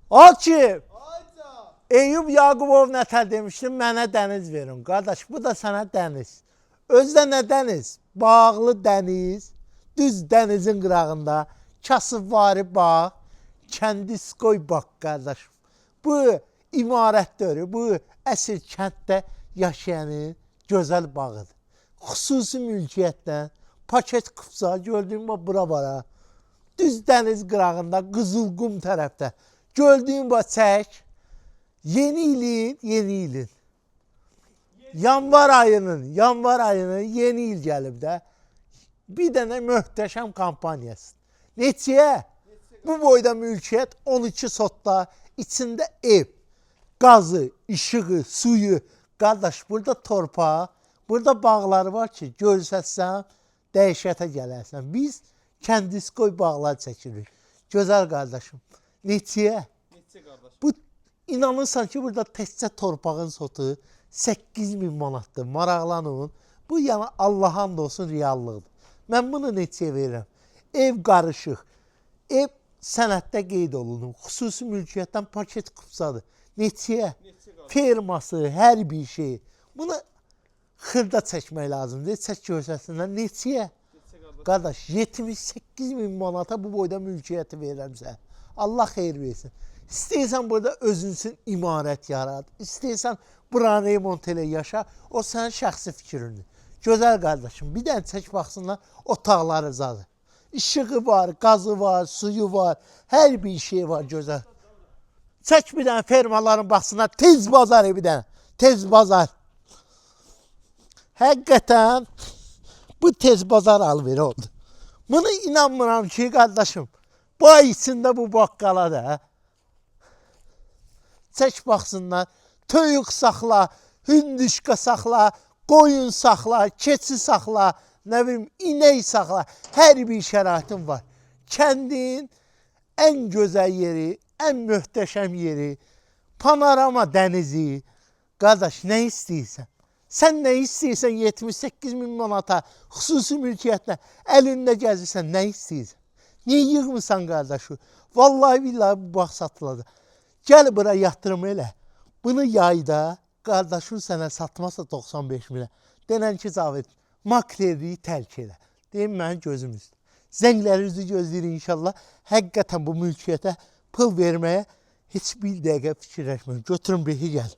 Akif, Eyüp Yaqubov nətər demişdim, mənə dəniz verin. Qardaş, bu da sənə dəniz. Özdə nə dəniz? Bağlı dəniz, düz dənizin qırağında, kasıbvari bağ, kəndiskoy bak qardaşım. Bu imarətdir, bu əsl kənddə yaşayanın gözəl bağıdır. Xüsusi mülkiyyətdən, paket kupsa, gördüyüm bura var. Düz dəniz qırağında, Qızılqum tərəfdə. Gördüyüm çək, yeni ilin, yanvar ayının yeni il gəlib də, bir dənə möhtəşəm kampaniyası. Neçəyə? Bu boyda mülkiyyət 12 sotda, içində ev, qazı, işığı, suyu. Qardaş, burada torpaq, burada bağları var ki, görsətsən, dəhşətə gələrsən. Biz kəndiskoy bağlar çəkirik. Gözəl qardaşım. Neçəyə? Bu inanırsan ki, burada təkcə torpağın sotu 8000 manatdır. Maraqlanın. Bu yəni Allah hamd olsun reallıqdır. Mən bunu neçəyə verirəm? Ev qarışıq. Ev sənəddə qeyd olunur. Xüsusi mülkiyyətdən paket kupsadır. Neçəyə? Ferması, hər bir şey. Bunu xırda çəkmək lazımdır. Çək görsəsinlər. Neçəyə? Qardaş, 78.000 manata bu boyda mülkiyyəti verirəm sən. Allah xeyir versin. İstəyirsən burada özün üçün imarət yarat. İstəyirsən buranı remont elə yaşa. O sənin şəxsi fikrindir. Gözəl qardaşım, bir dənə çək baxsınlar, otaqları zadı. İşığı var, qazı var, suyu var, hər bir şey var gözəl. Çək bir dənə fermaların baxsınlar, tez bazar bir dənə, tez bazar. Həqiqətən bu tez bazar alveri oldu. Bunu inanmıram ki, qardaşım, bu ay içində bu baqqala da. Çək baxsınlar, töyük saxla, hündüşka saxla, qoyun saxla, keçi saxla, nə bilim, inək saxla, hər bir şəraitin var. Kəndin ən gözəl yeri, ən möhtəşəm yeri, panorama dənizi. Qardaş, nə istəyirsən? Sən nə istəyirsən 78.000 manata, xüsusi mülkiyyətlə əlində gəzirsən, nə istəyirsən? Niyə yığmısan qardaşı? Vallahi billahi bu bağ satılacaq. Gəl bura yatırım elə. Bunu yayda qardaşın sənə satmasa 95 minə. Denən ki, Cavid, maklerliyi tərk elə. Deyim, mənim gözüm üstü. Zənglərinizi gözləyir inşallah. Həqiqətən bu mülkiyyətə pul verməyə heç bir dəqiqə fikirləşməyin. Götürün behi gəl.